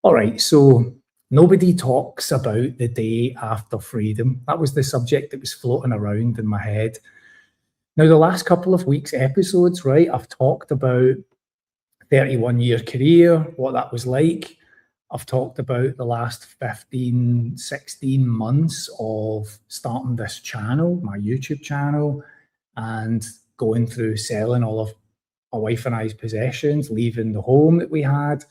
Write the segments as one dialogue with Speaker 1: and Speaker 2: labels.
Speaker 1: All right, so nobody talks about the day after freedom. That was the subject that was floating around in my head. Now, the last couple of weeks' episodes, right, I've talked about 31-year career, what that was like. I've talked about the last 15, 16 months of starting this channel, my YouTube channel, and going through selling all of my wife and I's possessions, leaving the home that we had,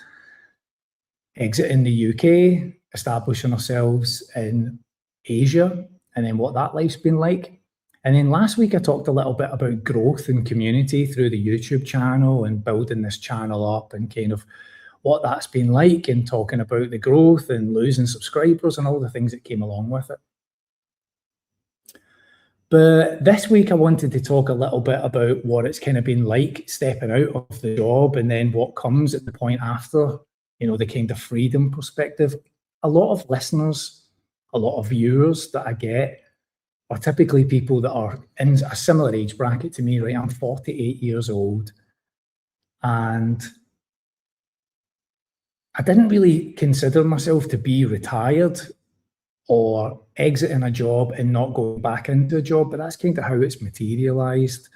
Speaker 1: exiting the UK, establishing ourselves in Asia, and then what that life's been like. And then last week, I talked a little bit about growth and community through the YouTube channel and building this channel up and kind of what that's been like, and talking about the growth and losing subscribers and all the things that came along with it. But this week, I wanted to talk a little bit about what it's kind of been like stepping out of the job, and then what comes at the point after, the kind of freedom perspective. A lot of listeners, a lot of viewers that I get are typically people that are in a similar age bracket to me, right? I'm 48 years old, and I didn't really consider myself to be retired or exiting a job and not going back into a job, but that's kind of how it's materialized.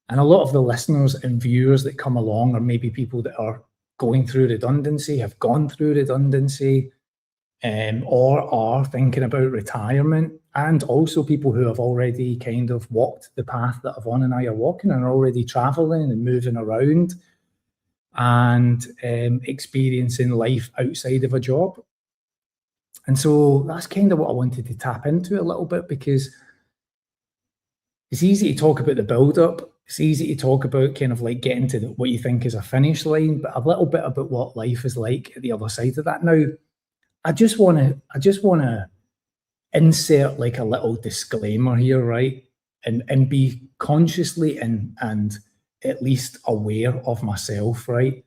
Speaker 1: And a lot of the listeners and viewers that come along are maybe people that are going through redundancy, have gone through redundancy, or are thinking about retirement, and also people who have already kind of walked the path that Yvonne and I are walking and are already traveling and moving around and experiencing life outside of a job. And so that's kind of what I wanted to tap into a little bit, because it's easy to talk about the build-up. It's easy to talk about kind of like getting to what you think is a finish line, but a little bit about what life is like at the other side of that. Now, I just want to insert like a little disclaimer here, right? And be consciously and at least aware of myself, right?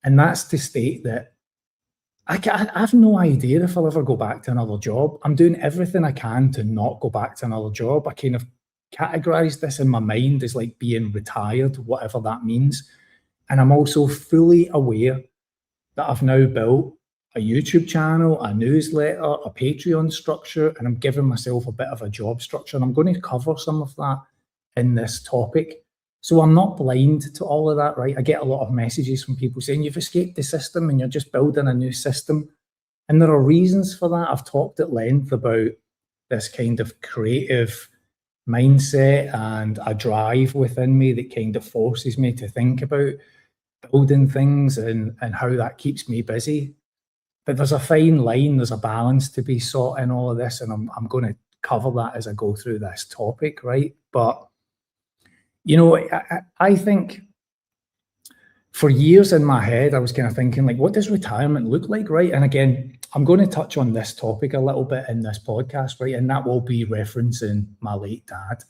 Speaker 1: And that's to state that I have no idea if I'll ever go back to another job. I'm doing everything I can to not go back to another job. I kind of categorize this in my mind as like being retired, whatever that means. And I'm also fully aware that I've now built a YouTube channel, a newsletter, a Patreon structure, and I'm giving myself a bit of a job structure. And I'm going to cover some of that in this topic. So I'm not blind to all of that, right? I get a lot of messages from people saying you've escaped the system and you're just building a new system. And there are reasons for that. I've talked at length about this kind of creative mindset and a drive within me that kind of forces me to think about building things and how that keeps me busy. But there's a fine line, there's a balance to be sought in all of this, and I'm going to cover that as I go through this topic, right? But, I think for years in my head, I was kind of thinking, like, what does retirement look like, right? And again, I'm going to touch on this topic a little bit in this podcast, right? And that will be referencing my late dad.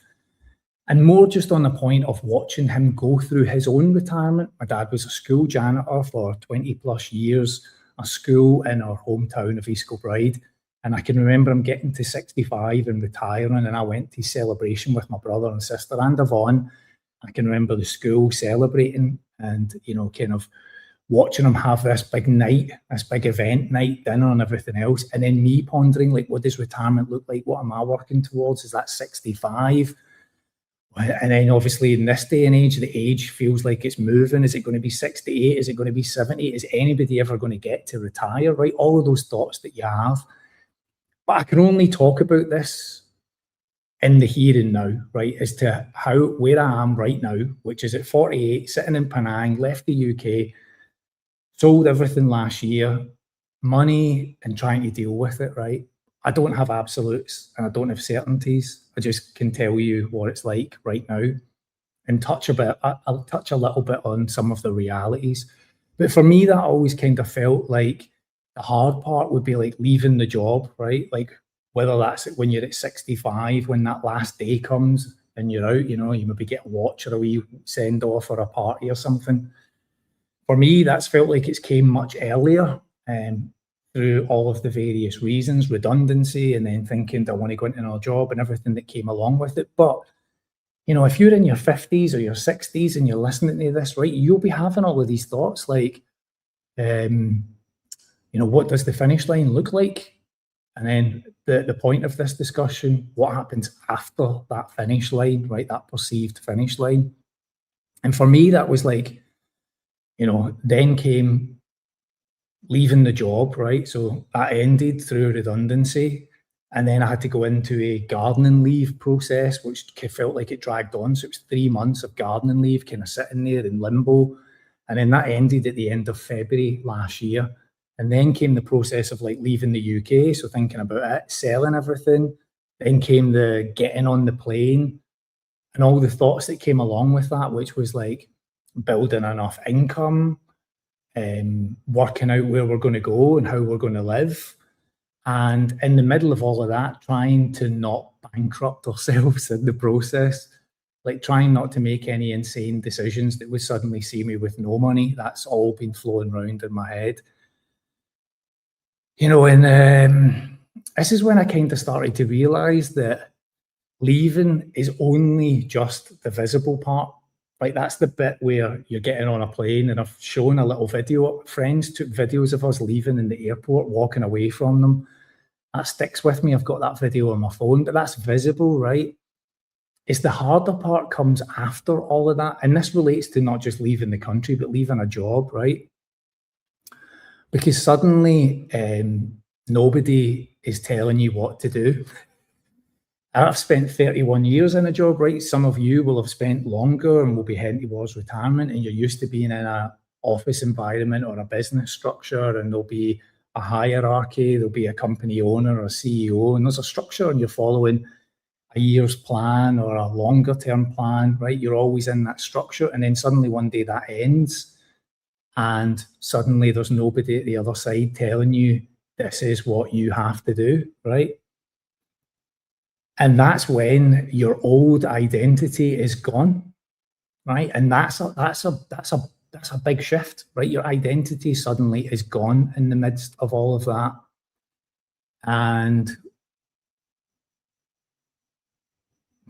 Speaker 1: And more just on the point of watching him go through his own retirement. My dad was a school janitor for 20 plus years, a school in our hometown of East Kilbride. And I can remember him getting to 65 and retiring, and I went to celebration with my brother and sister and Yvonne. I can remember the school celebrating and, kind of watching him have this big night, this big event night, dinner and everything else. And then me pondering, like, what does retirement look like? What am I working towards? Is that 65? And then obviously in this day and age, the age feels like it's moving. Is it going to be 68? Is it going to be 70? Is anybody ever going to get to retire, right? All of those thoughts that you have. But I can only talk about this in the here and now, right? As to where I am right now, which is at 48, sitting in Penang, left the UK, sold everything last year, money and trying to deal with it, right? I don't have absolutes and I don't have certainties. I just can tell you what it's like right now and I'll touch a little bit on some of the realities. But for me, that always kind of felt like the hard part would be like leaving the job, right? Like whether that's when you're at 65, when that last day comes and you're out, you maybe get a watch or a wee send off or a party or something. For me, that's felt like it's came much earlier. Through all of the various reasons, redundancy, and then thinking, do I want to go into another job and everything that came along with it. But, if you're in your 50s or your 60s and you're listening to this, right, you'll be having all of these thoughts like, what does the finish line look like? And then the point of this discussion, what happens after that finish line, right? That perceived finish line. And for me, that was like, then came leaving the job, right? So that ended through redundancy. And then I had to go into a gardening leave process, which felt like it dragged on. So it was 3 months of gardening leave, kind of sitting there in limbo. And then that ended at the end of February last year. And then came the process of like leaving the UK. So thinking about it, selling everything. Then came the getting on the plane and all the thoughts that came along with that, which was like building enough income, working out where we're going to go and how we're going to live. And in the middle of all of that, trying to not bankrupt ourselves in the process, like trying not to make any insane decisions that would suddenly see me with no money. That's all been flowing around in my head. And this is when I kind of started to realize that leaving is only just the visible part. Like that's the bit where you're getting on a plane, and I've shown a little video. Friends took videos of us leaving in the airport, walking away from them. That sticks with me. I've got that video on my phone, but that's visible, right? It's the harder part comes after all of that. And this relates to not just leaving the country, but leaving a job, right? Because suddenly nobody is telling you what to do. I've spent 31 years in a job, right? Some of you will have spent longer and will be heading towards retirement, and you're used to being in an office environment or a business structure, and there'll be a hierarchy, there'll be a company owner or a CEO, and there's a structure, and you're following a year's plan or a longer term plan, right? You're always in that structure, and then suddenly one day that ends, and suddenly there's nobody at the other side telling you this is what you have to do, right? And that's when your old identity is gone, right? And that's a big shift, right? Your identity suddenly is gone in the midst of all of that. And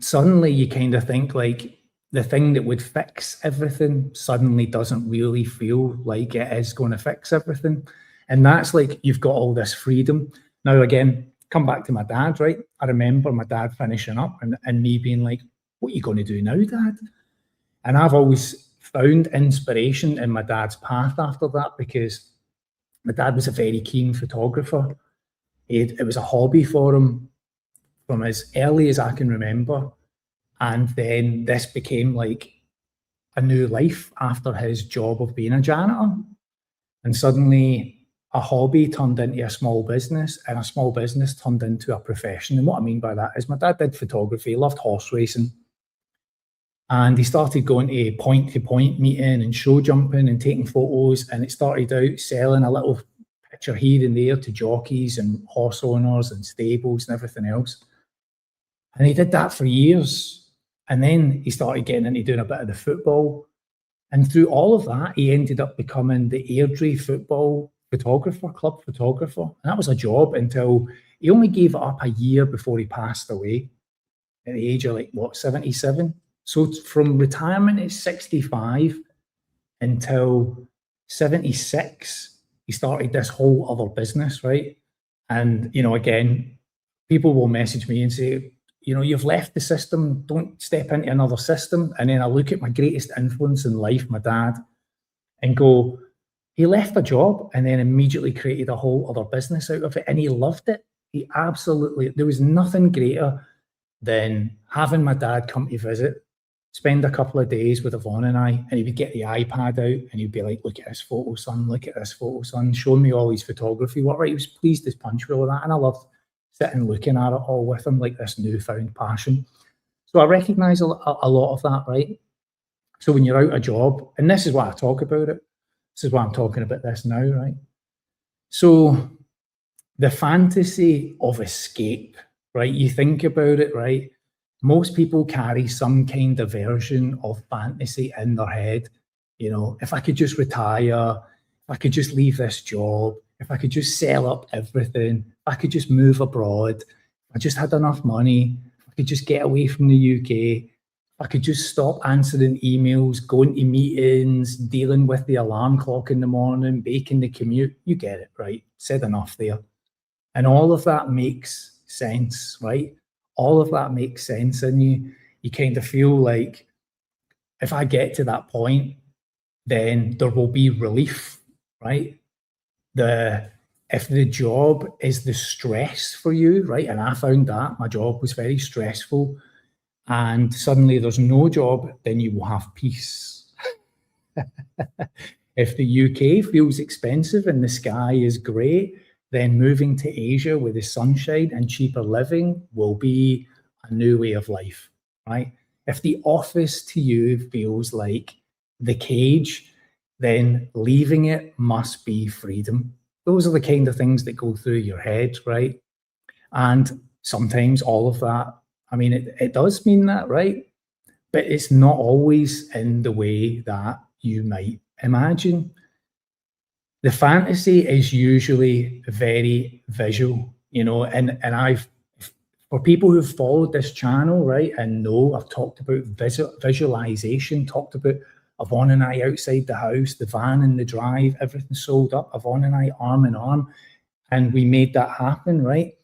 Speaker 1: suddenly you kind of think like the thing that would fix everything suddenly doesn't really feel like it is going to fix everything. And that's like, you've got all this freedom. Now, again, come back to my dad, right? I remember my dad finishing up and me being like, what are you going to do now, Dad? And I've always found inspiration in my dad's path after that, because my dad was a very keen photographer. It was a hobby for him from as early as I can remember. And then this became like a new life after his job of being a janitor. And suddenly a hobby turned into a small business, and a small business turned into a profession. And what I mean by that is my dad did photography, loved horse racing. And he started going to point meeting and show jumping and taking photos. And it started out selling a little picture here and there to jockeys and horse owners and stables and everything else. And he did that for years. And then he started getting into doing a bit of the football. And through all of that, he ended up becoming the Airdrie football photographer, club photographer. And that was a job until he only gave it up a year before he passed away at the age of 77. So from retirement at 65 until 76, he started this whole other business, right? And, again, people will message me and say, you've left the system, don't step into another system. And then I look at my greatest influence in life, my dad, and go, he left a job and then immediately created a whole other business out of it. And he loved it. There was nothing greater than having my dad come to visit, spend a couple of days with Yvonne and I, and he would get the iPad out and he'd be like, look at this photo, son, look at this photo, son, showing me all his photography work. Right? He was pleased as punch with all that. And I loved sitting looking at it all with him, like this newfound passion. So I recognize a lot of that, right? So when you're out of job, and this is why I talk about it, this is why I'm talking about this now, right? So the fantasy of escape, right? You think about it, right? Most people carry some kind of version of fantasy in their head. If I could just retire, if I could just leave this job, if I could just sell up everything, if I could just move abroad, if I just had enough money, if I could just get away from the UK, if I could just stop answering emails, going to meetings, dealing with the alarm clock in the morning, making the commute. You get it, right? Said enough there. And all of that makes sense, right? All of that makes sense. And you kind of feel like if I get to that point, then there will be relief, right? If the job is the stress for you, right? And I found that my job was very stressful, and suddenly there's no job, then you will have peace. If the UK feels expensive and the sky is grey, then moving to Asia with the sunshine and cheaper living will be a new way of life, right? If the office to you feels like the cage, then leaving it must be freedom. Those are the kind of things that go through your head, right? And sometimes all of that, I mean, it does mean that, right? But it's not always in the way that you might imagine. The fantasy is usually very visual, and for people who've followed this channel, right, and know I've talked about visualization, talked about Yvonne and I outside the house, the van in the drive, everything sold up, Yvonne and I arm in arm, and we made that happen, right?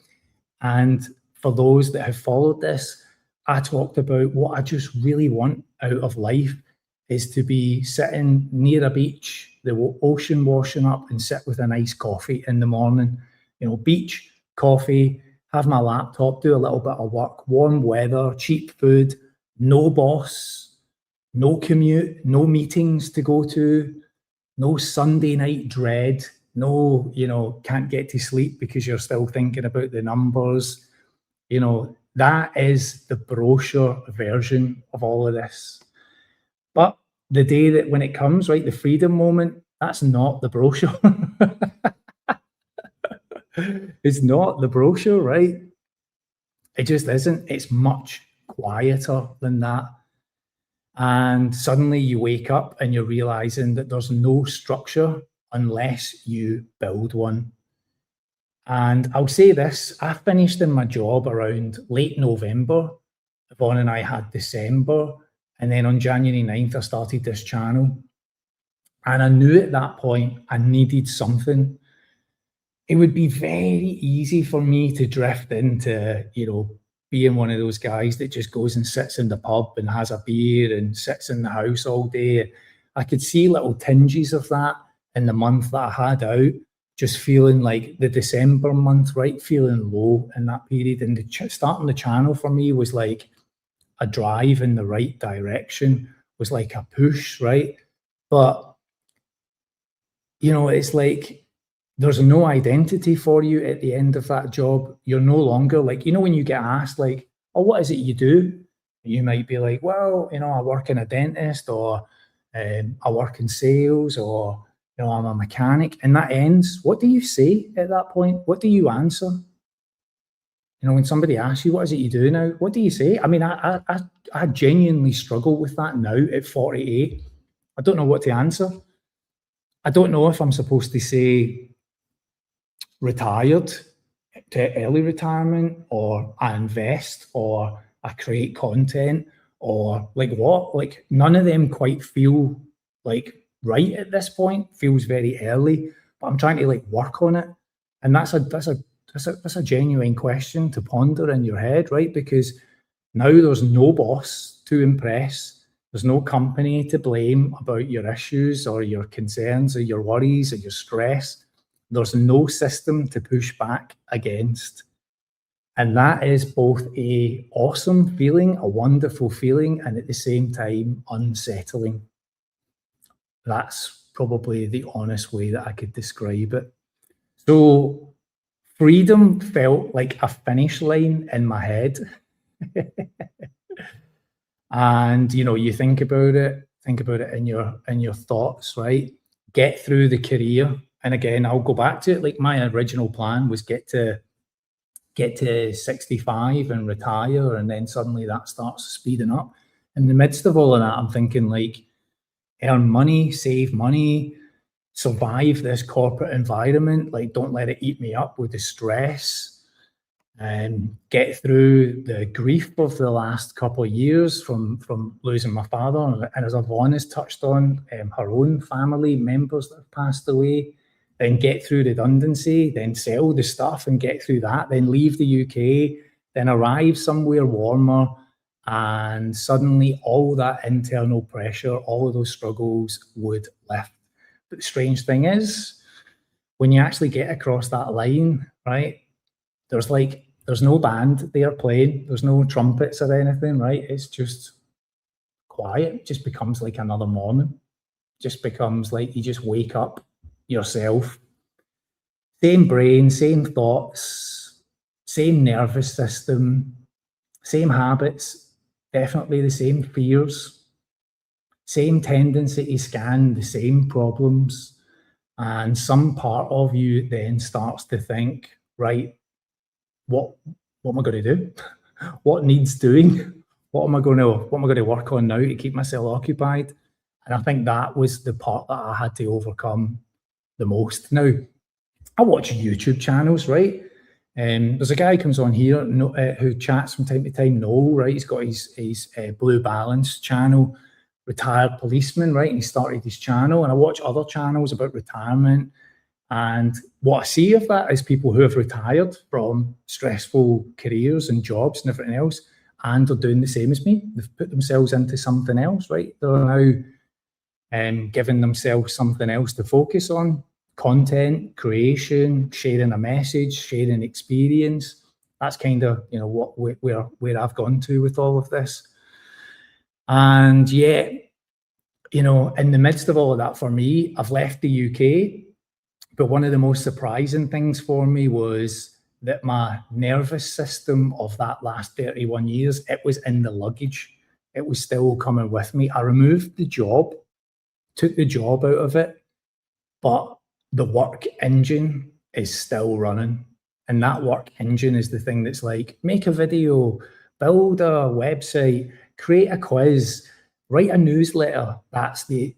Speaker 1: And for those that have followed this, I talked about what I just really want out of life is to be sitting near a beach, the ocean washing up, and sit with a nice coffee in the morning. Beach, coffee, have my laptop, do a little bit of work, warm weather, cheap food, no boss, no commute, no meetings to go to, no Sunday night dread, no, can't get to sleep because you're still thinking about the numbers. That is the brochure version of all of this. But the day that when it comes, right, the freedom moment, that's not the brochure. It's not the brochure, right? It just isn't. It's much quieter than that. And suddenly you wake up and you're realizing that there's no structure unless you build one. And I'll say this, I finished in my job around late November. Yvonne and I had December. And then on January 9th, I started this channel. And I knew at that point I needed something. It would be very easy for me to drift into, being one of those guys that just goes and sits in the pub and has a beer and sits in the house all day. I could see little tinges of that in the month that I had out, just feeling like the December month, right? Feeling low in that period. And starting the channel for me was like a drive in the right direction, was like a push, right? But, it's like there's no identity for you at the end of that job. You're no longer like, when you get asked like, oh, what is it you do? You might be like, well, I work in a dentist, or I work in sales, or, I'm a mechanic, and that ends. What do you say at that point? What do you answer? When somebody asks you, what is it you do now? What do you say? I mean, I genuinely struggle with that now at 48. I don't know what to answer. I don't know if I'm supposed to say retired, to early retirement, or I invest, or I create content, or like what? Like none of them quite feel like right at this point. Feels very early, but I'm trying to like work on it. And that's a genuine question to ponder in your head, right? Because now there's no boss to impress. There's no company to blame about your issues or your concerns or your worries or your stress. There's no system to push back against. And that is both a awesome feeling, a wonderful feeling, and at the same time, unsettling. That's probably the honest way that I could describe it. So freedom felt like a finish line in my head. And you think about it in your thoughts, right? Get through the career. And again, I'll go back to it. Like my original plan was get to 65 and retire, and then suddenly that starts speeding up. In the midst of all of that, I'm thinking like earn money, save money, survive this corporate environment, like don't let it eat me up with the stress. get through the grief of the last couple of years from losing my father. And as Yvonne has touched on, her own family members that have passed away, then get through redundancy, then sell the stuff and get through that, then leave the UK, then arrive somewhere warmer, and suddenly all that internal pressure, all of those struggles would lift. But the strange thing is, when you actually get across that line, right, there's no band there playing, there's no trumpets or anything, right? It's just quiet. It just becomes like another morning. It just becomes like you just wake up yourself. Same brain, same thoughts, same nervous system, same habits, definitely the same fears, same tendency to scan the same problems. And some part of you then starts to think, right, what am I going to do? What needs doing? What am I going to work on now to keep myself occupied? And I think that was the part that I had to overcome the most. Now, I watch YouTube channels, right? There's a guy who comes on here who chats from time to time, Noel, right? He's got his Blue Balance channel, retired policeman, right? And he started his channel, and I watch other channels about retirement. And what I see of that is people who have retired from stressful careers and jobs and everything else, and are doing the same as me. They've put themselves into something else, right? They're now giving themselves something else to focus on. Content creation, sharing a message, sharing experience. That's kind of, you know, where I've gone to with all of this. And yeah, you know, in the midst of all of that, for me, I've left the UK. But one of the most surprising things for me was that my nervous system of that last 31 years, it was in the luggage. It was still coming with me. I removed the job, took the job out of it, but the work engine is still running. And that work engine is the thing that's like, make a video, build a website, create a quiz, write a newsletter. That's the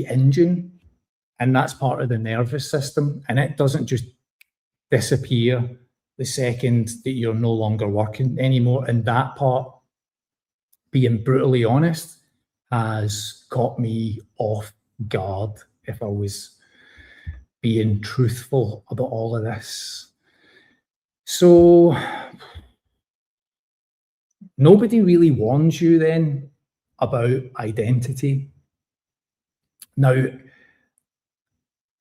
Speaker 1: engine. And that's part of the nervous system. And it doesn't just disappear the second that you're no longer working anymore. And that part, being brutally honest, has caught me off guard, if I was being truthful about all of this. So nobody really warns you then about identity. Now,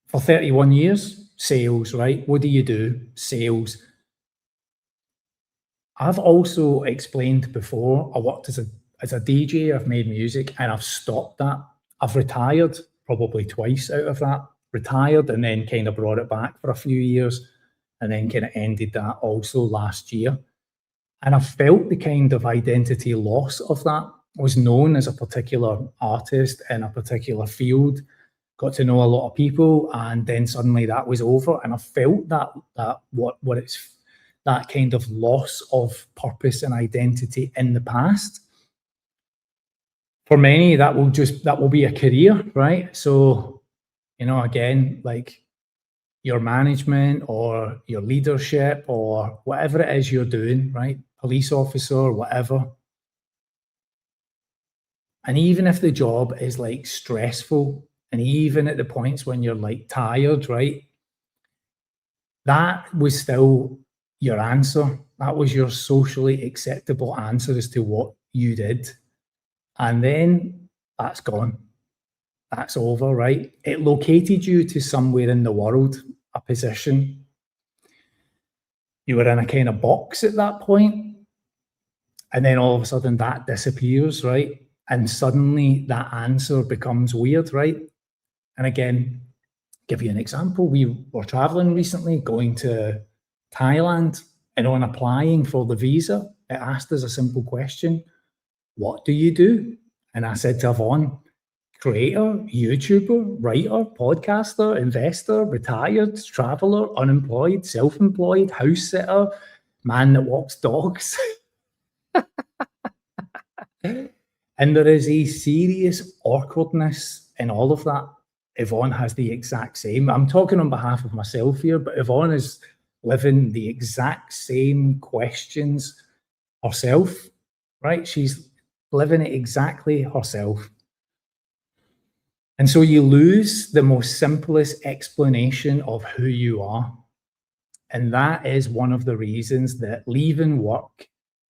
Speaker 1: for 31 years, sales, right? What do you do? Sales. I've also explained before, I worked as a DJ, I've made music, and I've stopped that. I've retired probably twice out of that. Retired and then kind of brought it back for a few years, and then kind of ended that also last year. And I felt the kind of identity loss of that. I was known as a particular artist in a particular field, got to know a lot of people, and then suddenly that was over. And I felt that kind of loss of purpose and identity in the past. For many, that will be a career, right? So, you know, again, like your management or your leadership or whatever it is you're doing, right? Police officer, whatever. And even if the job is like stressful, and even at the points when you're like tired, right? That was still your answer. That was your socially acceptable answer as to what you did. And then that's gone. That's over, right? It located you to somewhere in the world, a position. You were in a kind of box at that point. And then all of a sudden that disappears, right? And suddenly that answer becomes weird, right? And again, give you an example. We were traveling recently, going to Thailand, and on applying for the visa, it asked us a simple question: what do you do? And I said to Yvonne, creator, YouTuber, writer, podcaster, investor, retired, traveler, unemployed, self-employed, house sitter, man that walks dogs. And there is a serious awkwardness in all of that. Yvonne has the exact same. I'm talking on behalf of myself here, but Yvonne is living the exact same questions herself, right? She's living it exactly herself. And so you lose the most simplest explanation of who you are. And that is one of the reasons that leaving work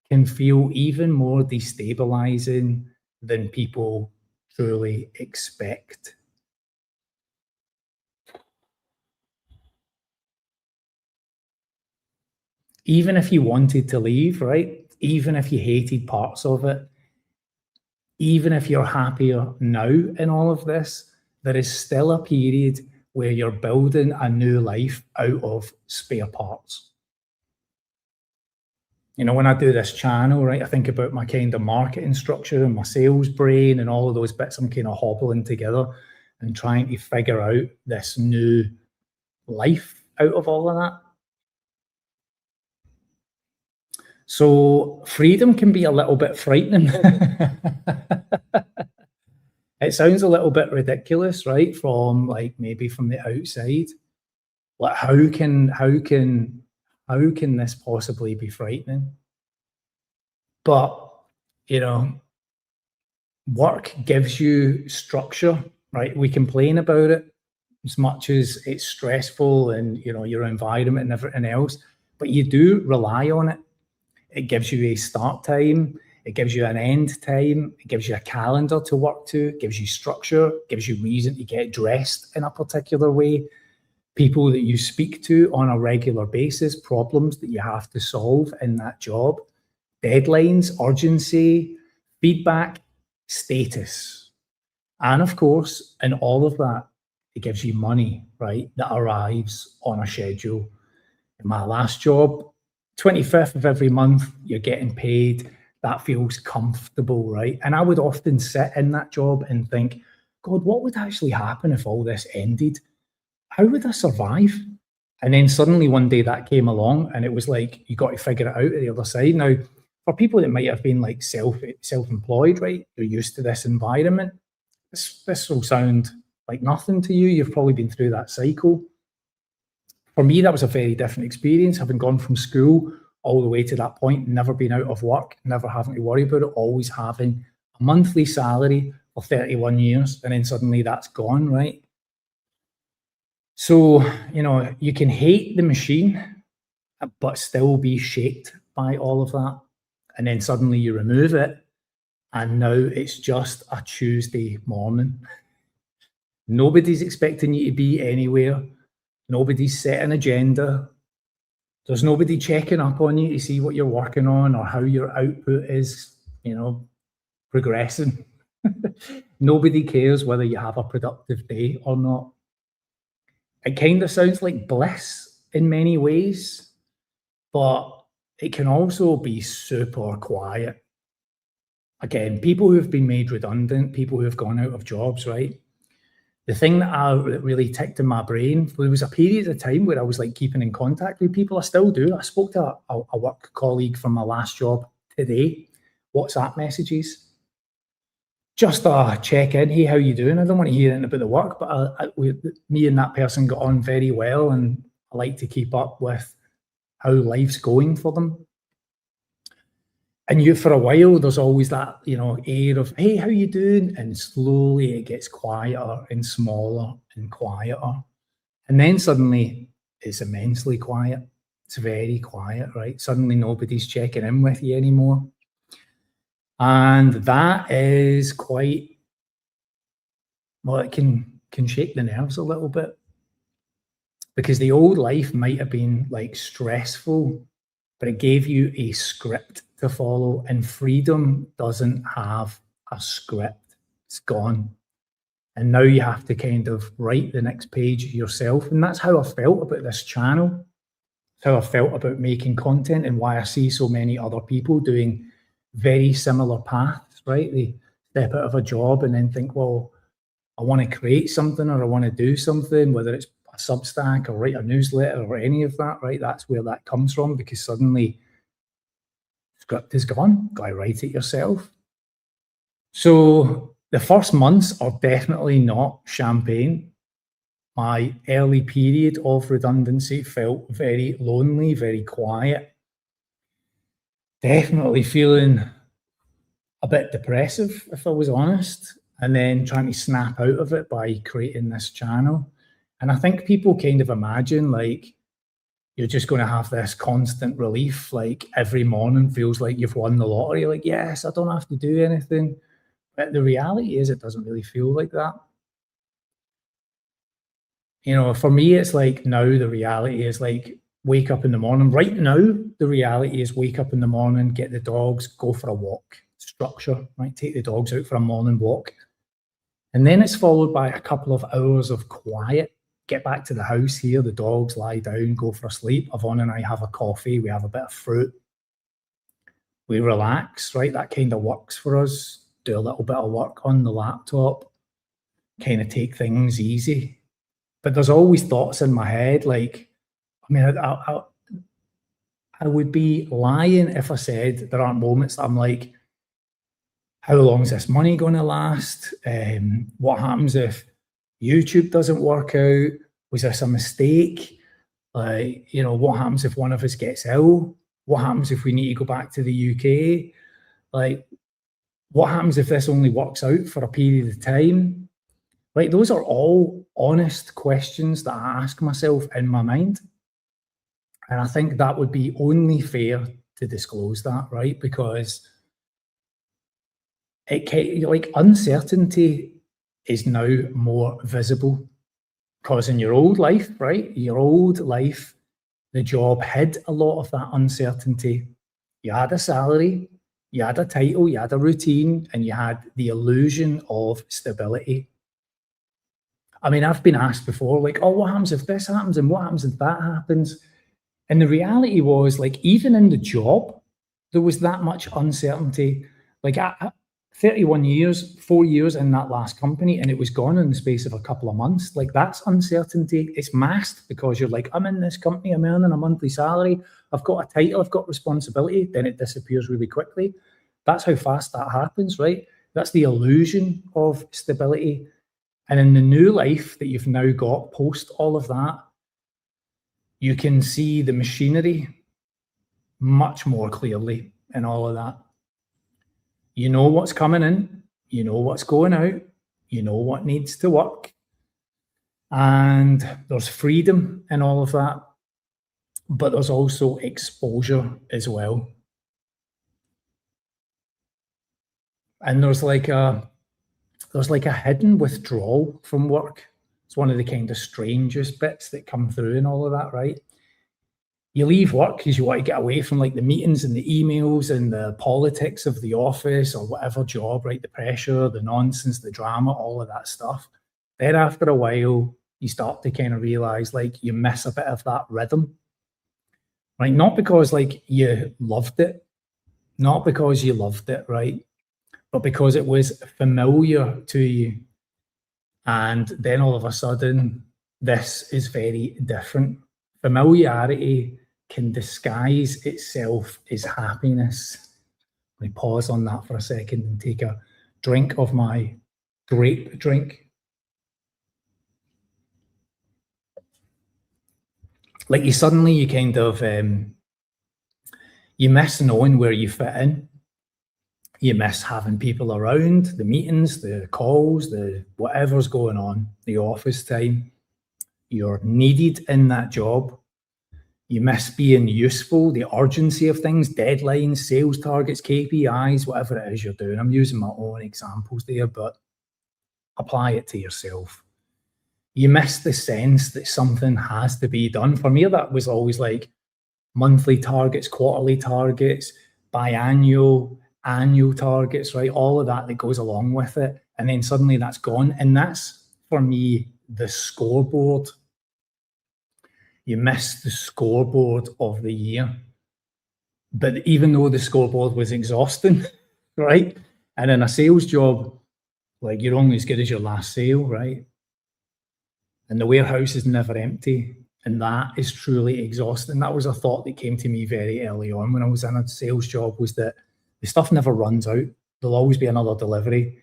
Speaker 1: can feel even more destabilizing than people truly expect. Even if you wanted to leave, right? Even if you hated parts of it, even if you're happier now in all of this, there is still a period where you're building a new life out of spare parts. You know, when I do this channel, right, I think about my kind of marketing structure and my sales brain and all of those bits I'm kind of hobbling together and trying to figure out this new life out of all of that. So freedom can be a little bit frightening. It sounds a little bit ridiculous, right? From like maybe from the outside. Like how can this possibly be frightening? But you know, work gives you structure, right? We complain about it as much as it's stressful and you know your environment and everything else, but you do rely on it. It gives you a start time, it gives you an end time, it gives you a calendar to work to, it gives you structure, it gives you reason to get dressed in a particular way, people that you speak to on a regular basis, problems that you have to solve in that job, deadlines, urgency, feedback, status. And of course, in all of that, it gives you money, right, that arrives on a schedule. In my last job, 25th of every month, you're getting paid. That feels comfortable, right? And I would often sit in that job and think, God, what would actually happen if all this ended? How would I survive? And then suddenly one day that came along and it was like, you got to figure it out at the other side. Now, for people that might have been like self-employed, right? You're used to this environment. This will sound like nothing to you. You've probably been through that cycle. For me, that was a very different experience, having gone from school all the way to that point, never been out of work, never having to worry about it, always having a monthly salary for 31 years, and then suddenly that's gone, right? So, you know, you can hate the machine, but still be shaped by all of that. And then suddenly you remove it, and now it's just a Tuesday morning. Nobody's expecting you to be anywhere. Nobody's set an agenda. There's nobody checking up on you to see what you're working on or how your output is, you know, progressing. Nobody cares whether you have a productive day or not. It kind of sounds like bliss in many ways, but it can also be super quiet. Again, people who have been made redundant, people who have gone out of jobs, right? The thing that really ticked in my brain, there was a period of time where I was like keeping in contact with people. I still do. I spoke to a work colleague from my last job today, WhatsApp messages, just a check in. Hey, how you doing? I don't want to hear anything about the work, but me and that person got on very well, and I like to keep up with how life's going for them. And you, for a while, there's always that, you know, air of, hey, how you doing? And slowly it gets quieter and smaller and quieter. And then suddenly it's immensely quiet. It's very quiet, right? Suddenly nobody's checking in with you anymore. And that is quite, well, it can shake the nerves a little bit. Because the old life might have been like stressful, but it gave you a script to follow, and freedom doesn't have a script. It's gone. And now you have to kind of write the next page yourself. And that's how I felt about this channel. That's how I felt about making content, and why I see so many other people doing very similar paths, right? They step out of a job and then think, well, I want to create something, or I want to do something, whether it's a Substack or write a newsletter or any of that, right? That's where that comes from, because suddenly script is gone. Got to write it yourself. So the first months are definitely not champagne. my early period of redundancy felt very lonely, very quiet, definitely feeling a bit depressive, if I was honest, and then trying to snap out of it by creating this channel. And I think people kind of imagine like you're just going to have this constant relief, like every morning feels like you've won the lottery. Like, yes, I don't have to do anything. But the reality is, it doesn't really feel like that. You know, for me, it's like now the reality is like wake up in the morning. Right now, the reality is wake up in the morning, get the dogs, go for a walk. Structure, right? Take the dogs out for a morning walk. And then it's followed by a couple of hours of quiet. Get back to the house here, the dogs lie down, go for a sleep. Yvonne and I have a coffee, we have a bit of fruit. We relax, right? That kind of works for us. Do a little bit of work on the laptop, kind of take things easy. But there's always thoughts in my head, like, I mean, I would be lying if I said there aren't moments that I'm like, how long is this money going to last? What happens if YouTube doesn't work out? Was this a mistake? You know, what happens if one of us gets ill? What happens if we need to go back to the UK? Like, what happens if this only works out for a period of time? Like, those are all honest questions that I ask myself in my mind. And I think that would be only fair to disclose that, right? Because like uncertainty is now more visible, because in your old life, right? Your old life, the job hid a lot of that uncertainty. You had a salary, you had a title, you had a routine, and you had the illusion of stability. I mean, I've been asked before, like, oh, what happens if this happens and what happens if that happens? And the reality was, like, even in the job, there was that much uncertainty. Like, 31 years, 4 years in that last company, and it was gone in the space of a couple of months. Like, that's uncertainty. It's masked because you're like, I'm in this company, I'm earning a monthly salary, I've got a title, I've got responsibility, then it disappears really quickly. That's how fast that happens, right? That's the illusion of stability. And in the new life that you've now got post all of that, you can see the machinery much more clearly in all of that. You know what's coming in, you know what's going out, you know what needs to work. And there's freedom in all of that, but there's also exposure as well. And there's like a hidden withdrawal from work. It's one of the kind of strangest bits that come through in all of that, right? You leave work because you want to get away from like the meetings and the emails and the politics of the office or whatever job, right? The pressure, the nonsense, the drama, all of that stuff. Then after a while, you start to kind of realize like you miss a bit of that rhythm, right? Not because like you loved it, right? But because it was familiar to you. And then all of a sudden, this is very different. Familiarity can disguise itself as happiness. Let me pause on that for a second and take a drink of my grape drink. Like you kind of, you miss knowing where you fit in. You miss having people around, the meetings, the calls, the whatever's going on, the office time. You're needed in that job. You miss being useful, the urgency of things, deadlines, sales targets, KPIs, whatever it is you're doing. I'm using my own examples there, but apply it to yourself. You miss the sense that something has to be done. For me, that was always like monthly targets, quarterly targets, biannual, annual targets, right? All of that goes along with it. And then suddenly that's gone. And that's, for me, the scoreboard. You miss the scoreboard of the year. But even though the scoreboard was exhausting, right? And in a sales job, like you're only as good as your last sale, right? And the warehouse is never empty. And that is truly exhausting. That was a thought that came to me very early on when I was in a sales job, was that the stuff never runs out. There'll always be another delivery.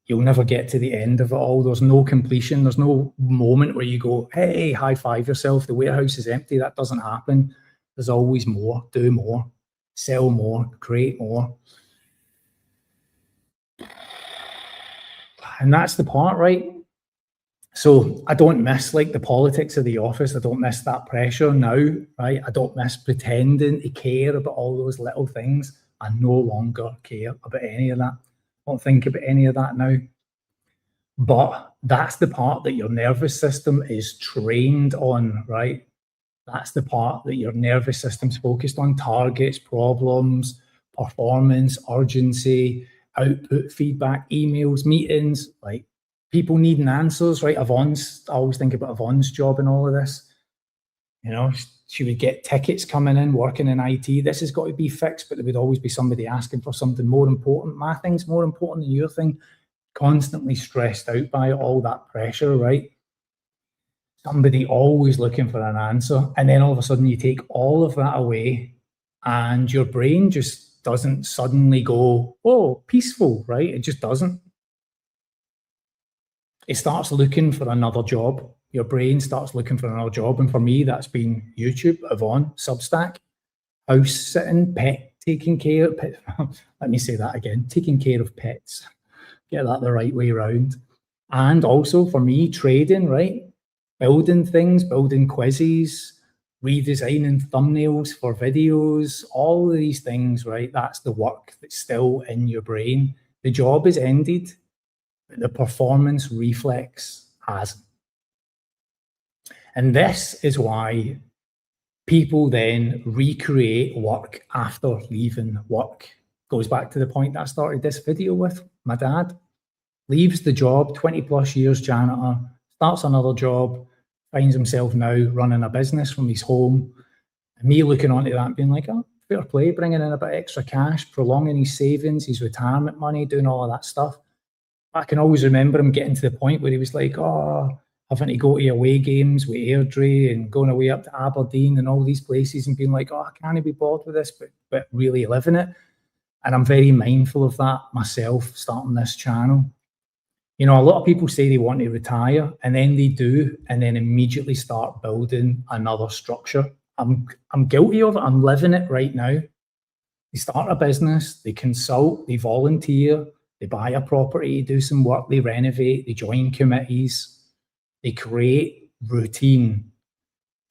Speaker 1: you'll never get to the end of it all. There's no completion. There's no moment where you go, hey, high five yourself. The warehouse is empty. That doesn't happen. There's always more, do more, sell more, create more. And that's the part, right? So I don't miss like the politics of the office. I don't miss that pressure now, right? I don't miss pretending to care about all those little things. I no longer care about any of that. I don't think about any of that now. But that's the part that your nervous system is trained on, right? That's the part that your nervous system's focused on: targets, problems, performance, urgency, output, feedback, emails, meetings. Like, people needing answers, right? Yvonne's, I always think about Yvonne's job in all of this. You know, she would get tickets coming in, working in IT. This has got to be fixed, but there would always be somebody asking for something more important. My thing's more important than your thing. Constantly stressed out by all that pressure, right? Somebody always looking for an answer. And then all of a sudden you take all of that away and your brain just doesn't suddenly go, oh, peaceful, right? It just doesn't. It starts looking for another job. Your brain starts looking for another job. And for me, that's been YouTube, Yvonne, Substack, house sitting, pet taking care. Let me say that again, taking care of pets. Get that the right way around. And also for me, trading, right? Building things, building quizzes, redesigning thumbnails for videos, all of these things, right? That's the work that's still in your brain. The job is ended, but the performance reflex hasn't. And this is why people then recreate work after leaving work. Goes back to the point that I started this video with. My dad leaves the job, 20 plus years janitor, starts another job, finds himself now running a business from his home. And me looking onto that and being like, oh, fair play, bringing in a bit extra cash, prolonging his savings, his retirement money, doing all of that stuff. I can always remember him getting to the point where he was like, oh, having to go to away games with Airdrie and going away up to Aberdeen and all these places and being like, oh, I can't be bored with this, but really living it. And I'm very mindful of that myself, starting this channel. You know, a lot of people say they want to retire, and then they do, and then immediately start building another structure. I'm guilty of it. I'm living it right now. They start a business, they consult, they volunteer, they buy a property, do some work, they renovate, they join committees, they create routine,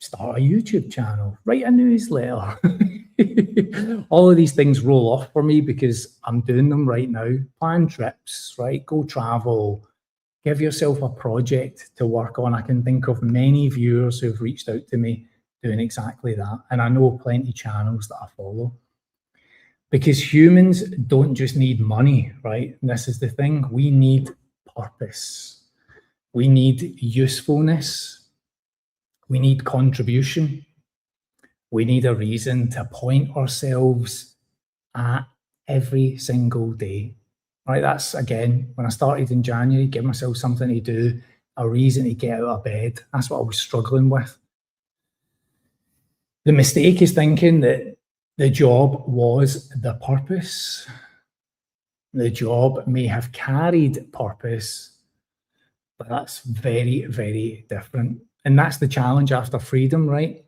Speaker 1: start a YouTube channel, write a newsletter. All of these things roll off for me because I'm doing them right now. Plan trips, right? Go travel, give yourself a project to work on. I can think of many viewers who've reached out to me doing exactly that. And I know plenty of channels that I follow. Because humans don't just need money, right? And this is the thing. We need purpose. We need usefulness. We need contribution. We need a reason to point ourselves at every single day, right? That's, again, when I started in January, give myself something to do, a reason to get out of bed. That's what I was struggling with. The mistake is thinking that the job was the purpose. The job may have carried purpose, but that's very, very different. And that's the challenge after freedom, right?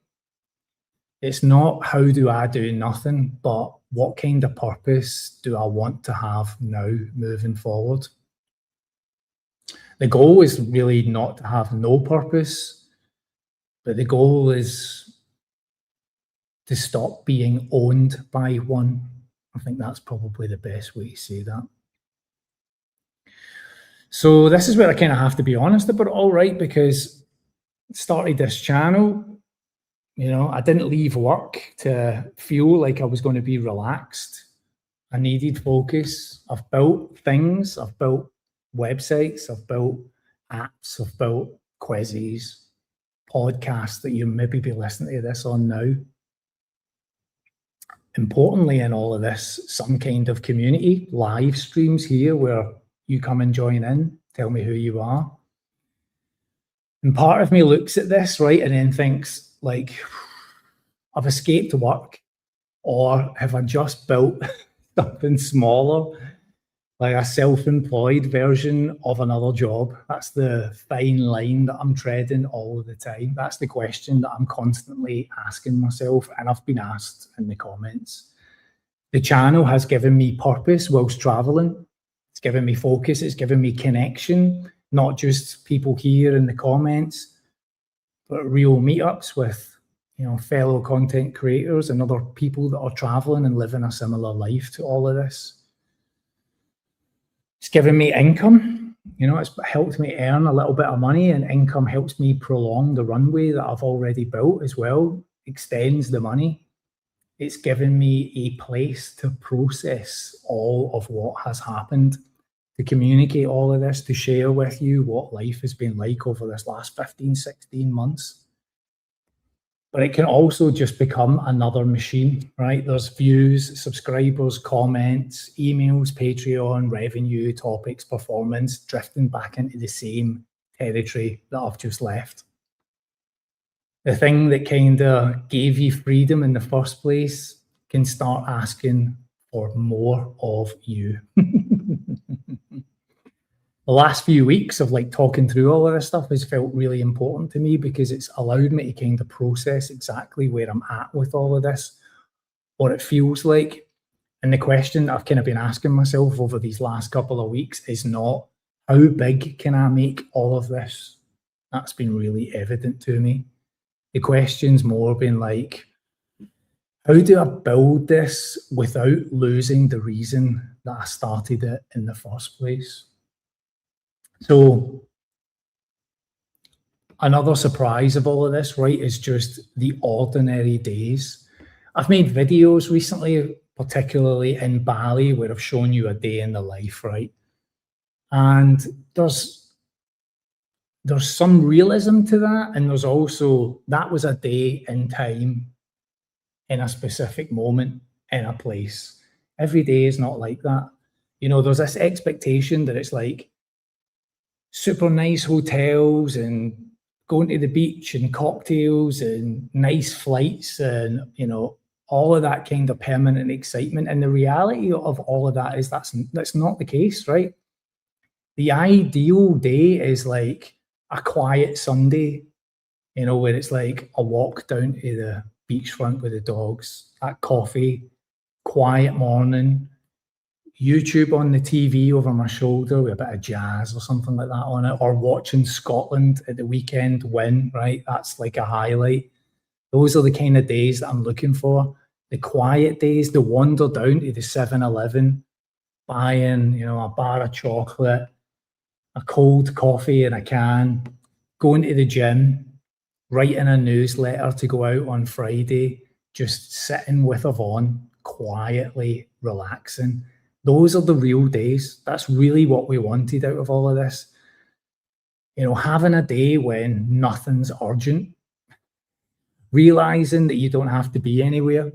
Speaker 1: It's not how do I do nothing, but what kind of purpose do I want to have now moving forward? The goal is really not to have no purpose, but the goal is to stop being owned by one. I think that's probably the best way to say that. So this is where I kind of have to be honest about it all, right? Because I started this channel, you know, I didn't leave work to feel like I was going to be relaxed. I needed focus. I've built things. I've built websites. I've built apps. I've built quizzes, podcasts that you maybe be listening to this on now. Importantly, in all of this, some kind of community, live streams here where you come and join in, tell me who you are. And part of me looks at this, right, and then thinks, like, I've escaped work, or have I just built something smaller? like a self-employed version of another job. That's the fine line that I'm treading all the time. That's the question that I'm constantly asking myself, and I've been asked in the comments. The channel has given me purpose whilst traveling. It's given me focus. It's given me connection, not just people here in the comments, but real meetups with, fellow content creators and other people that are traveling and living a similar life to all of this. It's given me income. It's helped me earn a little bit of money, and income helps me prolong the runway that I've already built as well, extends the money. It's given me a place to process all of what has happened, to communicate all of this, to share with you what life has been like over this last 15, 16 months. But it can also just become another machine, right? There's views, subscribers, comments, emails, Patreon, revenue, topics, performance, drifting back into the same territory that I've just left. The thing that kind of gave you freedom in the first place can start asking for more of you. The last few weeks of talking through all of this stuff has felt really important to me, because it's allowed me to kind of process exactly where I'm at with all of this, what it feels like. And the question that I've kind of been asking myself over these last couple of weeks is not, how big can I make all of this? That's been really evident to me. The question's more been like, how do I build this without losing the reason that I started it in the first place? So another surprise of all of this, right, is just the ordinary days. I've made videos recently, particularly in Bali, where I've shown you a day in the life, right? And there's some realism to that, and there's also, that was a day in time, in a specific moment, in a place. Every day is not like that. There's this expectation that it's like super nice hotels and going to the beach and cocktails and nice flights and, all of that kind of permanent excitement. And the reality of all of that is that's not the case, right? The ideal day is like a quiet Sunday, where it's like a walk down to the beachfront with the dogs, that coffee, quiet morning, YouTube on the TV over my shoulder with a bit of jazz or something like that on it, or watching Scotland at the weekend win, right? That's like a highlight. Those are the kind of days that I'm looking for. The quiet days, the wander down to the 7-Eleven, buying, a bar of chocolate, a cold coffee in a can, going to the gym, writing a newsletter to go out on Friday, just sitting with Yvonne, quietly relaxing. Those are the real days. That's really what we wanted out of all of this. Having a day when nothing's urgent, realizing that you don't have to be anywhere,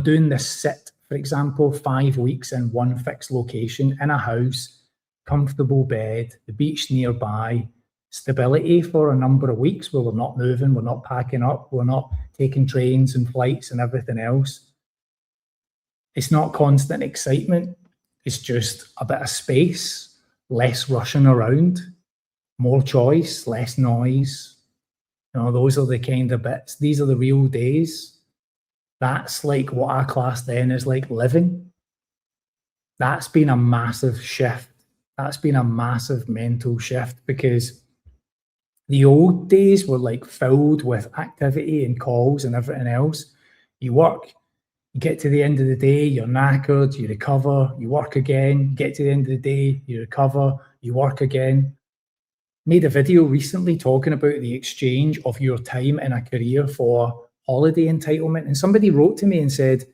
Speaker 1: doing this sit, for example, 5 weeks in one fixed location in a house, comfortable bed, the beach nearby, stability for a number of weeks where we're not moving, we're not packing up, we're not taking trains and flights and everything else. It's not constant excitement. It's just a bit of space, less rushing around, more choice, less noise. Those are the kind of bits. These are the real days. That's like what I class then as like living. That's been a massive shift. That's been a massive mental shift, because the old days were like filled with activity and calls and everything else. You work, you get to the end of the day, you're knackered, you recover, you work again, get to the end of the day, you recover, you work again. Made a video recently talking about the exchange of your time in a career for holiday entitlement. And somebody wrote to me and said,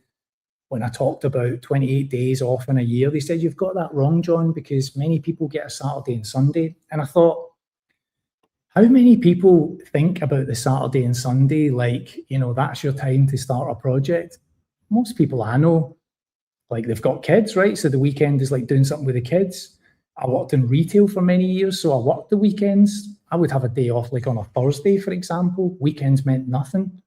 Speaker 1: when I talked about 28 days off in a year, they said, you've got that wrong, John, because many people get a Saturday and Sunday. And I thought, how many people think about the Saturday and Sunday like, that's your time to start a project? Most people I know, like, they've got kids, right? So the weekend is like doing something with the kids. I worked in retail for many years, so I worked the weekends. I would have a day off like on a Thursday, for example. Weekends meant nothing.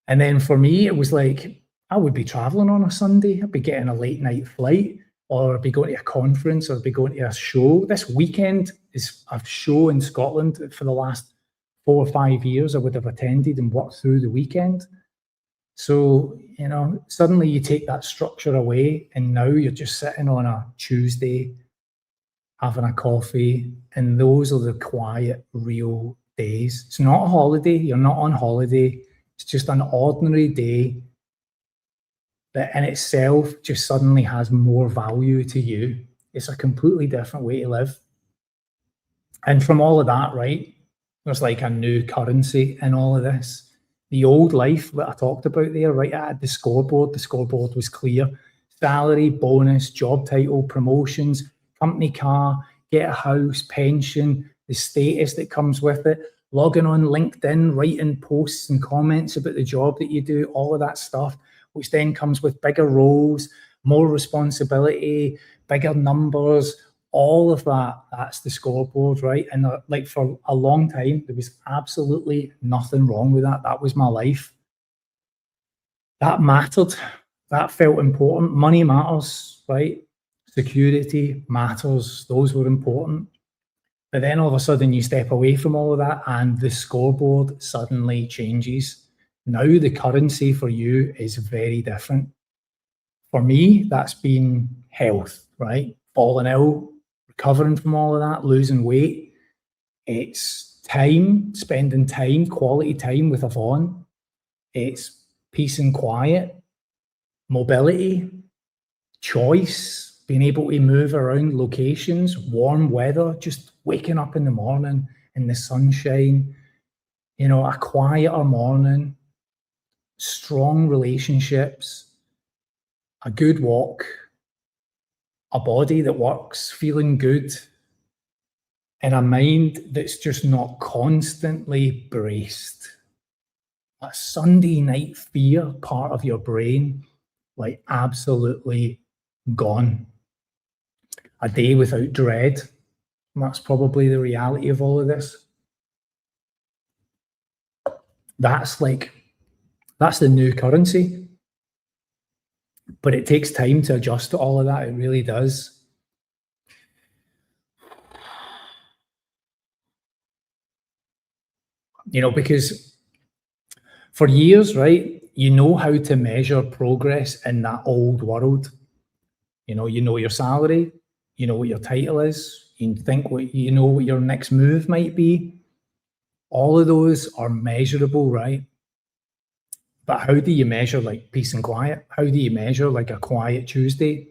Speaker 1: And then for me, it was like, I would be traveling on a Sunday. I'd be getting a late night flight. or be going to a conference, or be going to a show. This weekend is a show in Scotland for the last 4 or 5 years I would have attended and worked through the weekend. So, you know, suddenly you take that structure away, and now you're just sitting on a Tuesday, having a coffee, and those are the quiet, real days. It's not a holiday. You're not on holiday. It's just an ordinary day that in itself just suddenly has more value to you. It's a completely different way to live. And from all of that, right, there's like a new currency in all of this. The old life that I talked about there, right, I had the scoreboard was clear. Salary, bonus, job title, promotions, company car, get a house, pension, the status that comes with it, logging on LinkedIn, writing posts and comments about the job that you do, all of that stuff, which then comes with bigger roles, more responsibility, bigger numbers, all of that. That's the scoreboard, right? And like for a long time, there was absolutely nothing wrong with that. That was my life. That mattered. That felt important. Money matters, right? Security matters. Those were important. But then all of a sudden you step away from all of that and the scoreboard suddenly changes. Now the currency for you is very different. For me, that's been health, right? Falling ill, recovering from all of that, losing weight. It's time, spending time, quality time with Yvonne. It's peace and quiet, mobility, choice, being able to move around locations, warm weather, just waking up in the morning in the sunshine, you know, a quieter morning, strong relationships, a good walk, a body that works, feeling good, and a mind that's just not constantly braced. A Sunday night fear part of your brain, like absolutely gone. A day without dread. And that's probably the reality of all of this. That's the new currency. But it takes time to adjust to all of that. It really does. You know, because for years, right, you know how to measure progress in that old world. You know your salary, you know what your title is, you think you know what your next move might be. All of those are measurable, right? But how do you measure like peace and quiet? How do you measure like a quiet Tuesday?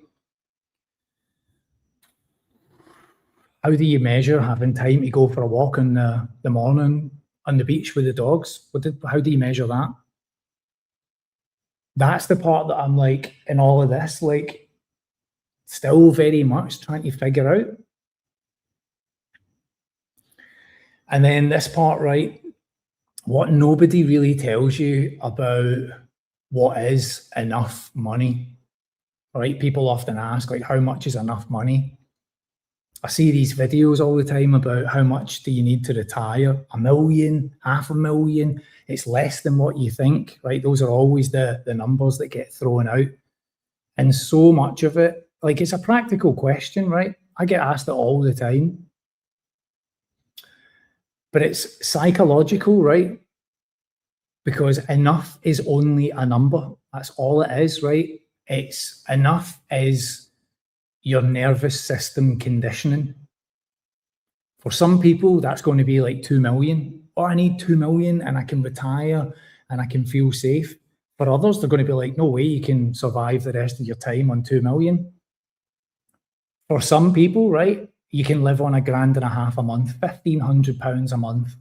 Speaker 1: How do you measure having time to go for a walk in the morning on the beach with the dogs? How do you measure that? That's the part that I'm like, in all of this, like, still very much trying to figure out. And then this part, right, what nobody really tells you about what is enough money, right? People often ask, like, how much is enough money? I see these videos all the time about how much do you need to retire? $1 million, $500,000. It's less than what you think, right? Those are always the numbers that get thrown out. And so much of it, like, it's a practical question, right? I get asked it all the time. But it's psychological, right? Because enough is only a number. That's all it is, right? It's enough is your nervous system conditioning. For some people, that's going to be like 2 million. Oh, I need 2 million and I can retire and I can feel safe. For others, they're going to be like, no way you can survive the rest of your time on 2 million. For some people, right, you can live on £1,500 a month, £1,500 a month.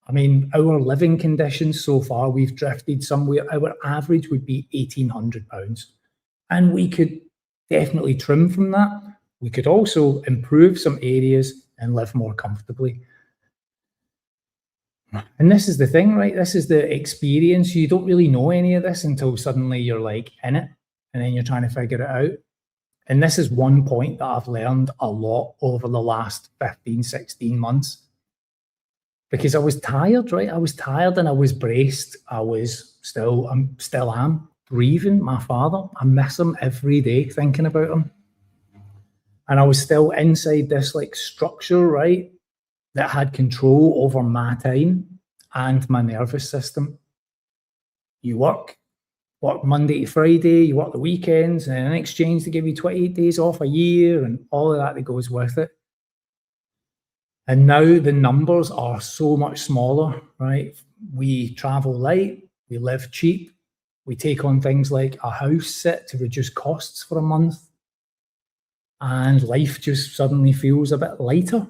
Speaker 1: I mean, our living conditions so far, we've drifted somewhere. Our average would be £1,800. And we could definitely trim from that. We could also improve some areas and live more comfortably. And this is the thing, right? This is the experience. You don't really know any of this until suddenly you're like in it, and then you're trying to figure it out. And this is one point that I've learned a lot over the last 15, 16 months. Because I was tired, right? I was tired and I was braced. I still am breathing my father. I miss him every day, thinking about him. And I was still inside this like structure, right, that had control over my time and my nervous system. You work Monday to Friday, you work the weekends, and in exchange they give you 28 days off a year and all of that goes with it. And now the numbers are so much smaller, right? We travel light, we live cheap, we take on things like a house sit to reduce costs for a month, and life just suddenly feels a bit lighter.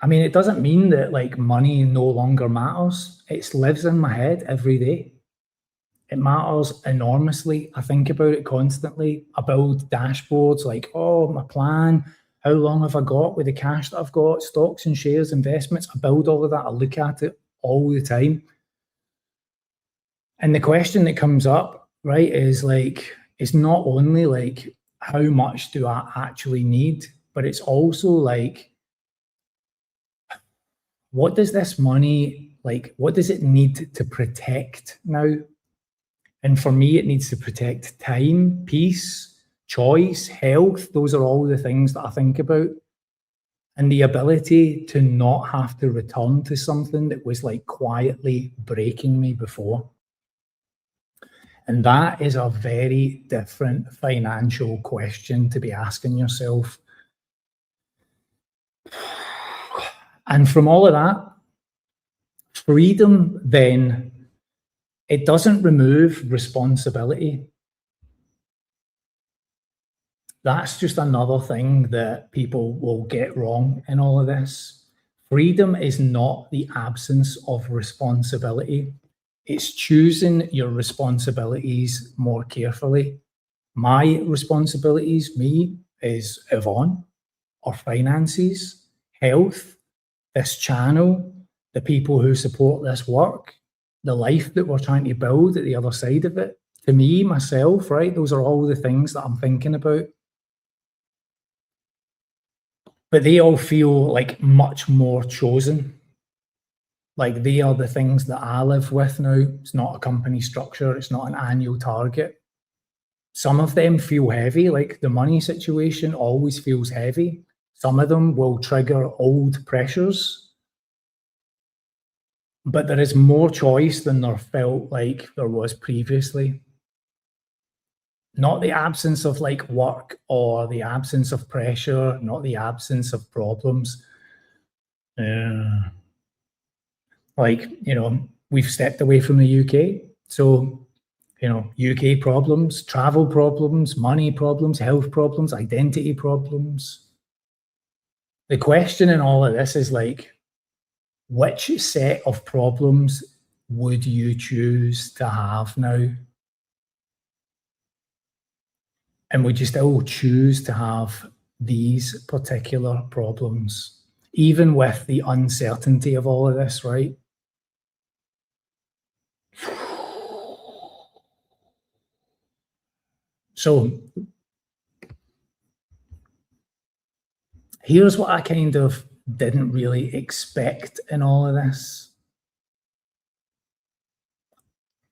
Speaker 1: I mean, it doesn't mean that like money no longer matters. It lives in my head every day. It matters enormously. I think about it constantly. I build dashboards like, oh, my plan, how long have I got with the cash that I've got, stocks and shares, investments. I build all of that. I look at it all the time. And the question that comes up, right, is like, it's not only like, how much do I actually need, but it's also like, what does this money, like, what does it need to protect now? And for me, it needs to protect time, peace, choice, health. Those are all the things that I think about. And the ability to not have to return to something that was like quietly breaking me before. And that is a very different financial question to be asking yourself. And from all of that, freedom then, it doesn't remove responsibility. That's just another thing that people will get wrong in all of this. Freedom is not the absence of responsibility. It's choosing your responsibilities more carefully. My responsibilities, me, is Yvonne, our finances, health, this channel, the people who support this work, the life that we're trying to build at the other side of it. To me, myself, right, those are all the things that I'm thinking about. But they all feel like much more chosen. Like they are the things that I live with now. It's not a company structure. It's not an annual target. Some of them feel heavy, like the money situation always feels heavy. Some of them will trigger old pressures. But there is more choice than there felt like there was previously. Not the absence of like work or the absence of pressure, not the absence of problems. Like, you know, we've stepped away from the UK. So, you know, UK problems, travel problems, money problems, health problems, identity problems. The question in all of this is like, which set of problems would you choose to have now? And would you still choose to have these particular problems, even with the uncertainty of all of this, right? So here's what I kind of didn't really expect in all of this.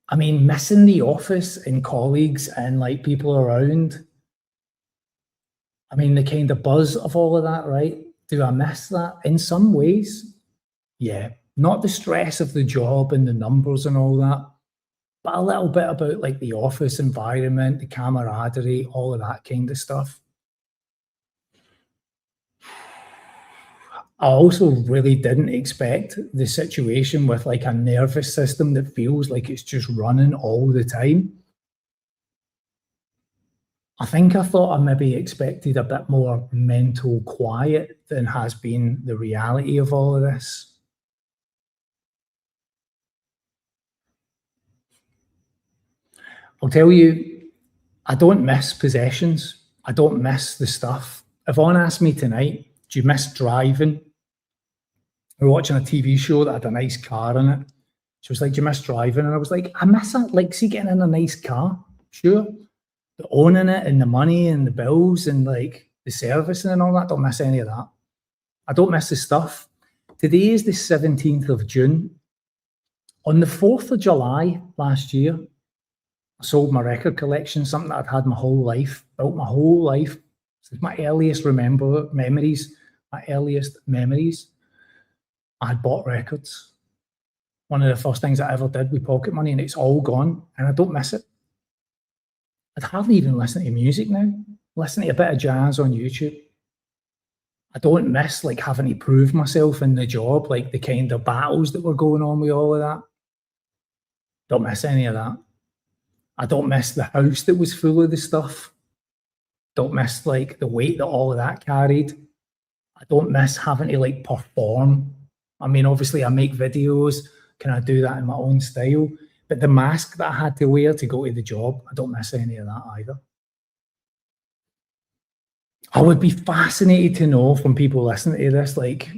Speaker 1: I mean, missing the office and colleagues and like people around. I mean, the kind of buzz of all of that, right? Do I miss that? In some ways, yeah. Not the stress of the job and the numbers and all that, but a little bit about like the office environment, the camaraderie, all of that kind of stuff. I also really didn't expect the situation with like a nervous system that feels like it's just running all the time. I think I thought I maybe expected a bit more mental quiet than has been the reality of all of this. I'll tell you, I don't miss possessions. I don't miss the stuff. Yvonne asked me tonight, do you miss driving? We were watching a TV show that had a nice car in it. She was like, do you miss driving? And I was like, I miss it. Like, see, getting in a nice car, sure. The owning it and the money and the bills and like the servicing and all that, don't miss any of that. I don't miss the stuff. Today is the 17th of June. On the 4th of July last year, I sold my record collection, something that I'd had my whole life, built my whole life. It's my earliest memories. I had bought records. One of the first things I ever did with pocket money, and it's all gone, and I don't miss it. I'd hardly even listen to music now. Listen to a bit of jazz on YouTube. I don't miss like having to prove myself in the job, like the kind of battles that were going on with all of that. Don't miss any of that. I don't miss the house that was full of the stuff. Don't miss like the weight that all of that carried. I don't miss having to like perform. I mean, obviously I make videos. Can I do that in my own style? But the mask that I had to wear to go to the job, I don't miss any of that either. I would be fascinated to know from people listening to this, like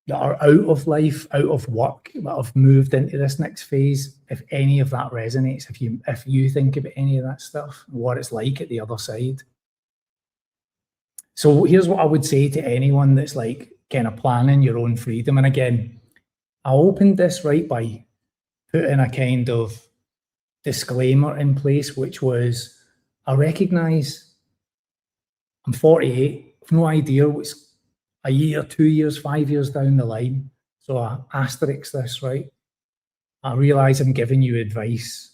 Speaker 1: that are out of life, out of work, that have moved into this next phase, if any of that resonates, if you think about any of that stuff, what it's like at the other side. So here's what I would say to anyone that's like kind of planning your own freedom. And again, I opened this right by putting a kind of disclaimer in place, which was, I recognize I'm 48, I've no idea what's a year, 2 years, 5 years down the line. So I asterisk this, right? I realize I'm giving you advice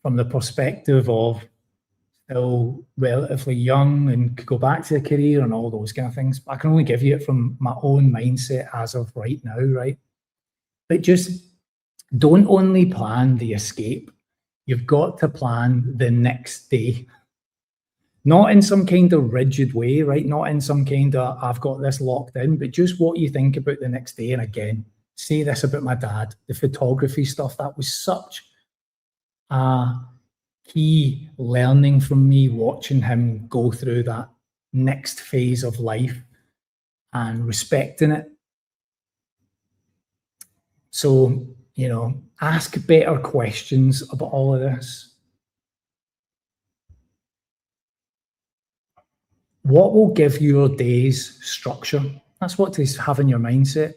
Speaker 1: from the perspective of still relatively young and could go back to a career and all those kind of things. But I can only give you it from my own mindset as of right now, right? But just don't only plan the escape. You've got to plan the next day. Not in some kind of rigid way, right? Not in some kind of, I've got this locked in, but just what you think about the next day. And again, say this about my dad, the photography stuff, that was such a key learning from me, watching him go through that next phase of life and respecting it. So, you know, ask better questions about all of this. What will give your days structure? That's what to have in your mindset.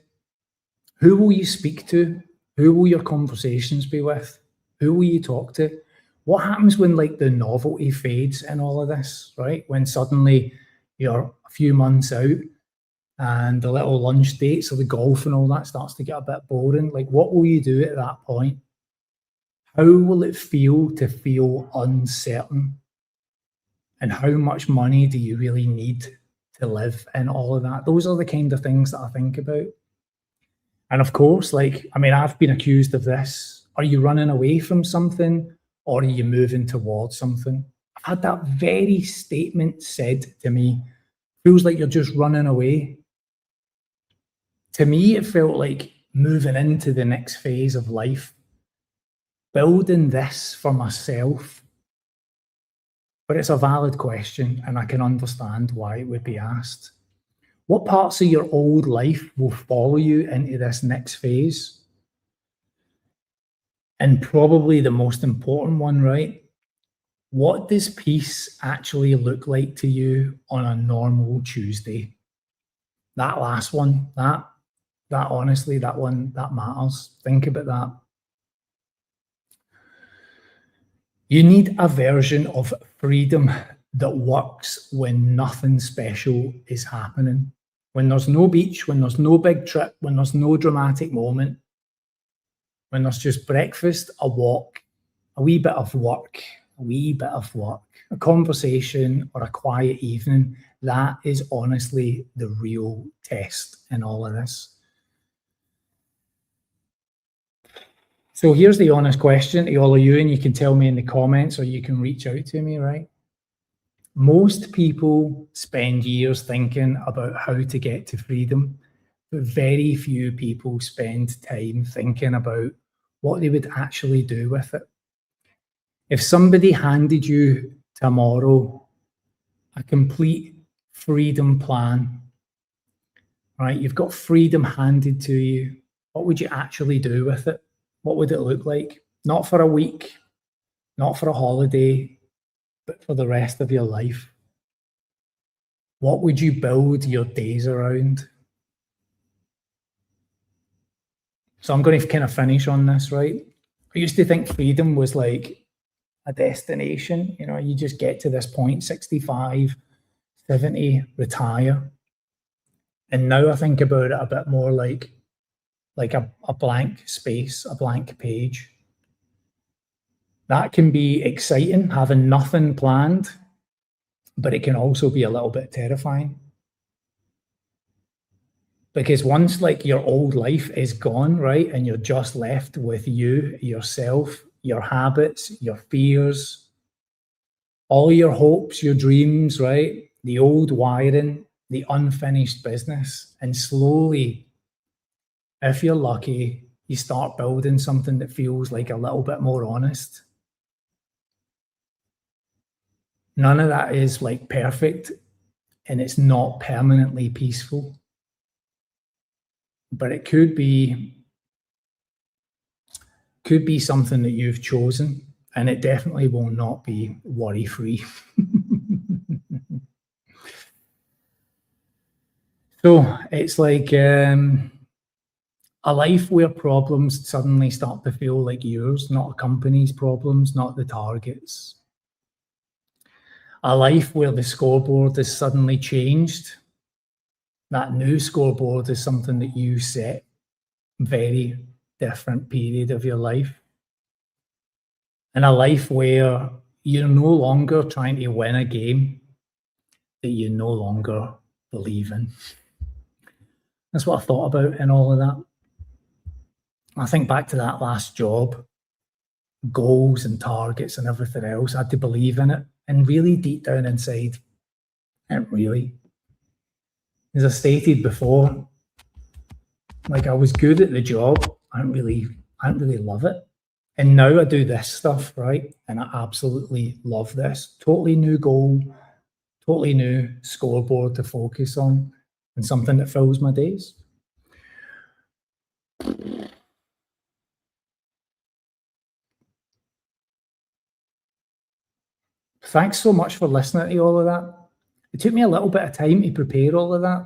Speaker 1: Who will you speak to? Who will your conversations be with? Who will you talk to? What happens when like the novelty fades in all of this, right? When suddenly you're a few months out and the little lunch dates or the golf and all that starts to get a bit boring. Like, what will you do at that point? How will it feel to feel uncertain? And how much money do you really need to live in all of that? Those are the kind of things that I think about. And of course, like, I mean, I've been accused of this. Are you running away from something or are you moving towards something? I've had that very statement said to me. Feels like you're just running away. To me, it felt like moving into the next phase of life, building this for myself. But it's a valid question, and I can understand why it would be asked. What parts of your old life will follow you into this next phase? And probably the most important one, right? What does peace actually look like to you on a normal Tuesday? That last one, that honestly, that one, that matters. Think about that. You need a version of freedom that works when nothing special is happening. When there's no beach, when there's no big trip, when there's no dramatic moment, when there's just breakfast, a walk, a wee bit of work, a conversation or a quiet evening. That is honestly the real test in all of this. So here's the honest question to all of you, and you can tell me in the comments or you can reach out to me, right? Most people spend years thinking about how to get to freedom, but very few people spend time thinking about what they would actually do with it. If somebody handed you tomorrow a complete freedom plan, right? You've got freedom handed to you. What would you actually do with it? What would it look like? Not for a week, not for a holiday, but for the rest of your life. What would you build your days around? So I'm going to kind of finish on this, right? I used to think freedom was like a destination. You know, you just get to this point, 65, 70, retire. And now I think about it a bit more like a blank space, a blank page. That can be exciting, having nothing planned, but it can also be a little bit terrifying. Because once like your old life is gone, right, and you're just left with you, yourself, your habits, your fears, all your hopes, your dreams, right, the old wiring, the unfinished business, and slowly, if you're lucky, you start building something that feels like a little bit more honest. None of that is like perfect, and it's not permanently peaceful. But it could be something that you've chosen, and it definitely will not be worry-free. So it's like a life where problems suddenly start to feel like yours, not a company's problems, not the target's. A life where the scoreboard is suddenly changed. That new scoreboard is something that you set, very different period of your life. And a life where you're no longer trying to win a game that you no longer believe in. That's what I thought about in all of that. I think back to that last job, goals and targets and everything else. I had to believe in it. And really deep down inside, not really. As I stated before, like I was good at the job. I didn't really love it. And now I do this stuff, right? And I absolutely love this. Totally new goal, totally new scoreboard to focus on, and something that fills my days. Thanks so much for listening to all of that. It took me a little bit of time to prepare all of that.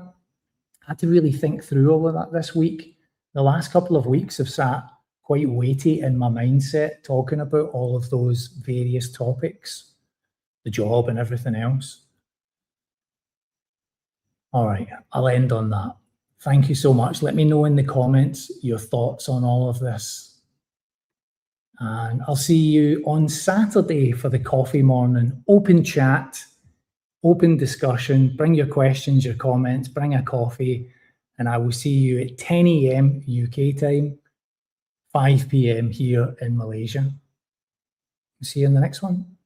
Speaker 1: I had to really think through all of that this week. The last couple of weeks have sat quite weighty in my mindset, talking about all of those various topics, the job and everything else. All right, I'll end on that. Thank you so much. Let me know in the comments your thoughts on all of this. And I'll see you on Saturday for the coffee morning. Open chat, open discussion. Bring your questions, your comments, bring a coffee. And I will see you at 10 a.m. UK time, 5 p.m. here in Malaysia. See you in the next one.